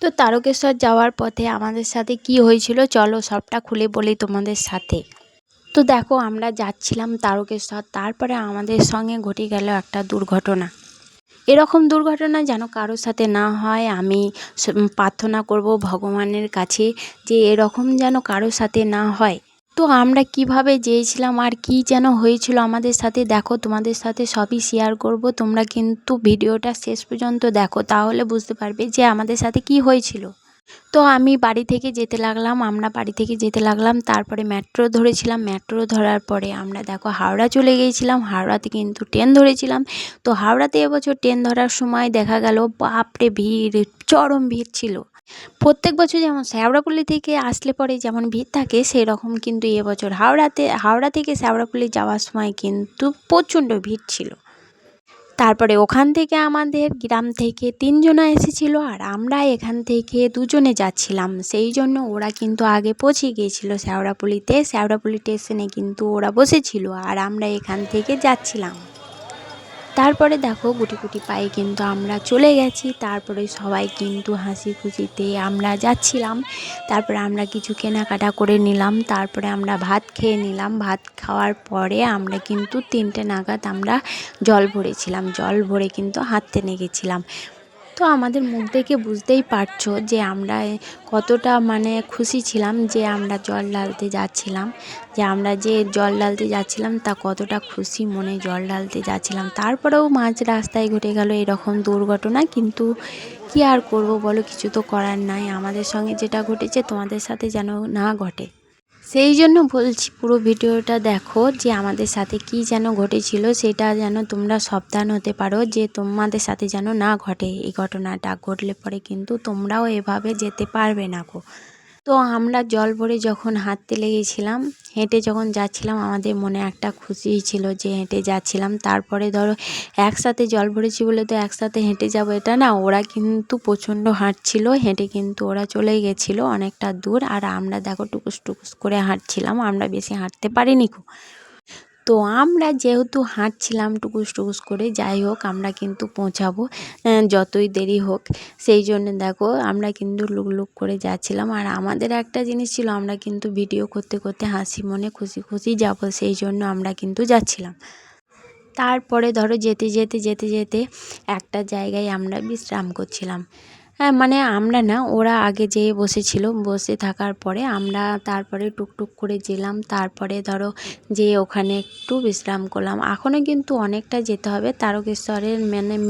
তো তারকেশ্বর যাওয়ার পথে আমাদের সাথে কি হয়েছিল চলো সবটা খুলে বলি তোমাদের সাথে। তো দেখো আমরা যাচ্ছিলাম তারকেশ্বর, তারপরে আমাদের সঙ্গে ঘটে গেল একটা দুর্ঘটনা। এরকম দুর্ঘটনা যেন কারোর সাথে না হয়, আমি প্রার্থনা করব ভগবানের কাছে যে এরকম যেন কারোর সাথে না হয়। তো আমরা কিভাবে যেয়েছিলাম আর কি যেন হয়েছিল আমাদের সাথে, দেখো তোমাদের সাথে সবই শেয়ার করব। তোমরা কিন্তু ভিডিওটা শেষ পর্যন্ত দেখো, তাহলে বুঝতে পারবে যে আমাদের সাথে কি হয়েছিল। তো আমি বাড়ি থেকে যেতে লাগলাম, আমরা বাড়ি থেকে যেতে লাগলাম, তারপরে মেট্রো ধরেছিলাম। মেট্রো ধরার পরে আমরা দেখো হাওড়া চলে গিয়েছিলাম। হাওড়াতে কিন্তু ট্রেন ধরেছিলাম। তো হাওড়াতে এবছর ট্রেন ধরার সময় দেখা গেল বাপরে ভিড়, চরম ভিড় ছিল। প্রত্যেক বছর যেমন শেওড়াফুলি থেকে আসলে পরে যেমন ভিড় থাকে, সেরকম কিন্তু এবছর হাওড়া থেকে শেওড়াফুলি যাওয়ার সময় কিন্তু প্রচণ্ড ভিড় ছিল। তারপরে ওখান থেকে আমাদের গ্রাম থেকে 3 জনা এসেছিলো, আর আমরা এখান থেকে 2 জনে যাচ্ছিলাম। সেই জন্য ওরা কিন্তু আগে পৌঁছে গিয়েছিলো শেওড়াফুলিতে। শেওড়াফুলি স্টেশনে কিন্তু ওরা বসেছিল, আর আমরা এখান থেকে যাচ্ছিলাম। তারপরে দেখো গুটি গুটি পায়ে কিন্তু আমরা চলে গেছি। তারপরে সবাই কিন্তু হাসি খুশিতে আমরা যাচ্ছিলাম। তারপরে আমরা কিছু কেনাকাটা করে নিলাম, তারপরে আমরা ভাত খেয়ে নিলাম। ভাত খাওয়ার পরে আমরা কিন্তু 3টে নাগাদ আমরা জল ভরেছিলাম। জল ভরে কিন্তু হাঁটতে নেমেছিলাম। তো আমাদের মুখ দেখে বুঝতেই পারছো যে আমরা কতটা খুশি ছিলাম যে আমরা জল ঢালতে যাচ্ছিলাম, তা কতটা খুশি মনে জল ঢালতে যাচ্ছিলাম। তারপরেও মাঝ রাস্তায় ঘটে গেল এরকম দুর্ঘটনা, কিন্তু কি আর করব বলো, কিছু তো করার নাই। আমাদের সঙ্গে যেটা ঘটেছে তোমাদের সাথে যেন না ঘটে, সেই জন্য বলছি পুরো ভিডিওটা দেখো যে আমাদের সাথে কি যেন ঘটেছিল, সেটা যেন তোমরা সাবধান হতে পারো, যে তোমাদের সাথে যেন না ঘটে। এই ঘটনাটা ঘটলে পরে কিন্তু তোমরাও এভাবে যেতে পারবে না গো। তো আমরা জল ভরে যখন হাঁটতে লেগেছিলাম, হেঁটে যখন যাচ্ছিলাম, আমাদের মনে একটা খুশি ছিল যে হেঁটে যাচ্ছিলাম। তারপরে ধরো একসাথে জল ভরেছি বলে তো একসাথে হেঁটে যাব এটা না, ওরা কিন্তু প্রচণ্ড হাঁটছিল, হেঁটে কিন্তু ওরা চলে গেছিলো অনেকটা দূর, আর আমরা দেখো টুকুস টুকুস করে হাঁটছিলাম, আমরা বেশি হাঁটতে পারিনি। তো আমরা যেহেতু হাঁটছিলাম টুকুস টুকুস করে, যাই হোক আমরা কিন্তু পৌঁছাবো যতই দেরি হোক। সেই জন্য দেখো আমরা কিন্তু লুক লুক করে যাচ্ছিলাম। আর আমাদের একটা জিনিস ছিল, আমরা কিন্তু ভিডিও করতে করতে হাসি মনে খুশি খুশি যাব, সেই জন্য আমরা কিন্তু যাচ্ছিলাম। তারপরে ধরো যেতে যেতে যেতে যেতে একটা জায়গায় আমরা বিশ্রাম করছিলাম। হ্যাঁ আমরা না, ওরা আগে যেয়ে বসেছিল, বসে থাকার পরে আমরা তারপরে টুকটুক করে গেলাম। তারপরে ধরো যে ওখানে একটু বিশ্রাম করলাম। এখনও কিন্তু অনেকটা যেতে হবে তারকেশ্বরের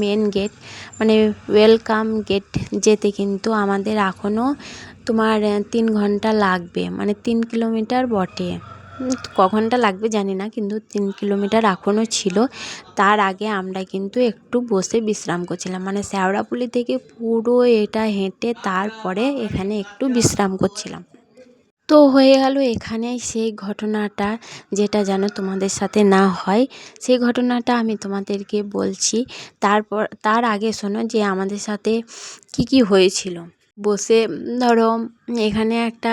মেন গেট, ওয়েলকাম গেট যেতে কিন্তু আমাদের এখনও তোমার 3 ঘন্টা লাগবে, 3 কিলোমিটার বটে। ক ঘন্টা লাগবে জানি না, কিন্তু 3 কিলোমিটার এখনও ছিল। তার আগে আমরা কিন্তু একটু বসে বিশ্রাম করছিলাম, শেওড়াফুলি থেকে পুরো এটা হেঁটে তারপরে এখানে একটু বিশ্রাম করছিলাম। তো হয়ে গেল এখানেই সেই ঘটনাটা, যেটা যেন তোমাদের সাথে না হয়, সেই ঘটনাটা আমি তোমাদেরকে বলছি। তার আগে শোনো যে আমাদের সাথে কি হয়েছিল। বসে ধরো এখানে একটা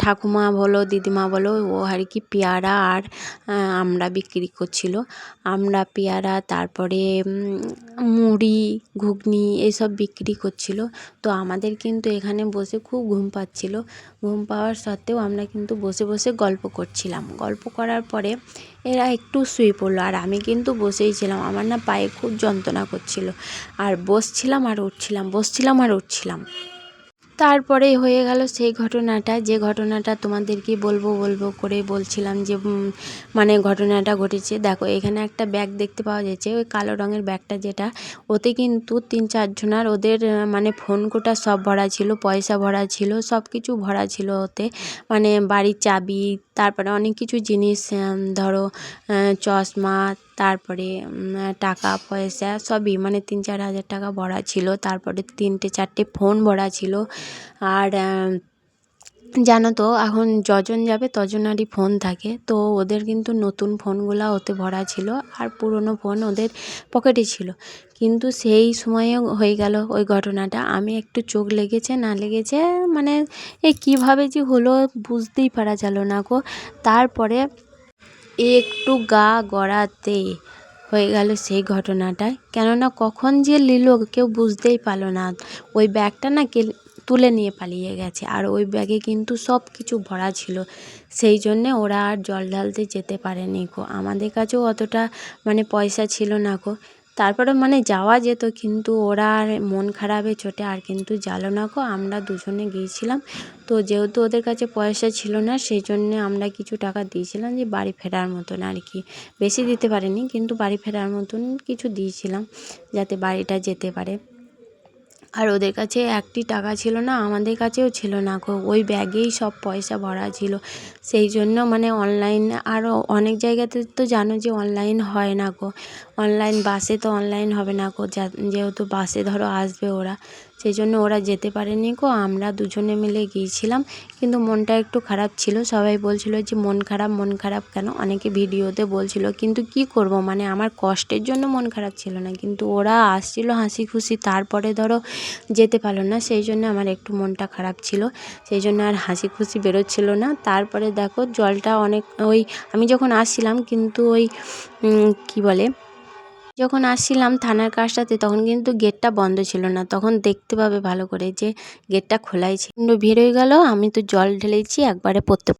ঠাকুমা বলো দিদিমা বলো, ও আর কি পেয়ারা আর আমরা বিক্রি করছিল। আমরা পেয়ারা, তারপরে মুড়ি ঘুগনি এসব বিক্রি করছিল। তো আমাদের কিন্তু এখানে বসে খুব ঘুম পাচ্ছিল। ঘুম পাওয়ার সত্ত্বেও আমরা কিন্তু বসে বসে গল্প করছিলাম। গল্প করার পরে এরা একটু শুয়ে পড়লো, আর আমি কিন্তু বসেই ছিলাম। আমার না পায়ে খুব যন্ত্রণা করছিল, আর বসছিলাম আর উঠছিলাম। তারপরে হয়ে গেল সেই ঘটনাটা, যে ঘটনাটা তোমাদেরকে বলবো করে বলছিলাম যে ঘটনাটা ঘটেছে। দেখো এখানে একটা ব্যাগ দেখতে পাওয়া যাচ্ছে, ওই কালো রঙের ব্যাগটা, যেটা ওতে কিন্তু 3-4 জনার ওদের ফোন কোটা সব ভরা ছিল, পয়সা ভরা ছিল, সব কিছু ভরা ছিল ওতে, বাড়ির চাবি, তারপরে অনেক কিছু জিনিস, ধরো চশমা, তারপরে টাকা পয়সা সবই, 3-4 হাজার টাকা ভরা ছিল। তারপরে 3-4টে ফোন ভরা ছিল। আর জানো তো এখন যজন যাবে তজনারই ফোন থাকে, তো ওদের কিন্তু নতুন ফোনগুলো ওতে ভরা ছিল, আর পুরনো ফোন ওদের পকেটে ছিল। কিন্তু সেই সময়ে হয়ে গেল ওই ঘটনাটা। আমি একটু চোখ লেগেছে না লেগেছে, কীভাবে যে হলো বুঝতেই পারা গেল না গো। তারপরে একটু গা গড়াতে হয়ে গেল সেই ঘটনাটায়। কেননা কখন যে নিল কেউ বুঝতেই পারলো না। ওই ব্যাগটা না কে তুলে নিয়ে পালিয়ে গেছে, আর ওই ব্যাগে কিন্তু সব কিছু ভরা ছিল। সেই জন্যে ওরা আর জল ঢালতে যেতে পারেনি গো। আমাদের কাছেও অতটা মানে পয়সা ছিল না গো। তারপরে মানে যাওয়া যেত, কিন্তু ওরা আর মন খারাপে চোটে আর কিন্তু গেল না গো। আমরা দুজনে গিয়েছিলাম। তো যেহেতু ওদের কাছে পয়সা ছিল না, সেই জন্যে আমরা কিছু টাকা দিয়েছিলাম যে বাড়ি ফেরার মতন আর কি। বেশি দিতে পারিনি, কিন্তু বাড়ি ফেরার মতন কিছু দিয়েছিলাম যাতে বাড়িটা যেতে পারে। আর ওদের কাছে একটি টাকা ছিল না, আমাদের কাছেও ছিল না গো। ওই ব্যাগেই সব পয়সা ভরা ছিল। সেই জন্য মানে অনলাইন, আরও অনেক জায়গাতে তো জানো যে অনলাইন হয় না গো। অনলাইন বাসে তো অনলাইন হবে না গো, যেহেতু বাসে ধরো আসবে ওরা, সেই জন্য ওরা যেতে পারেনি গো। আমরা দুজনে মিলে গিয়েছিলাম, কিন্তু মনটা একটু খারাপ ছিল। সবাই বলছিল যে মন খারাপ কেন, অনেকে ভিডিওতে বলছিল, কিন্তু কি করব, মানে আমার কষ্টের জন্য মন খারাপ ছিল না, কিন্তু ওরা আসছিল হাসি খুশি, তারপরে ধরো যেতে পারলো না, সেই জন্য আমার একটু মনটা খারাপ ছিল। সেই জন্য আর হাসি খুশি বেরোচ্ছিল না। তারপরে দেখো জলটা অনেক, ওই আমি যখন আসছিলাম কিন্তু ওই কি বলে, যখন আসছিলাম থানার কাজটাতে, তখন কিন্তু গেটটা বন্ধ ছিল না। তখন দেখতে পাবে ভালো করে যে গেটটা খোলাই ছিল, কিন্তু ভিড় হয়ে গেল। আমি তো জল ঢেলেছি একবারে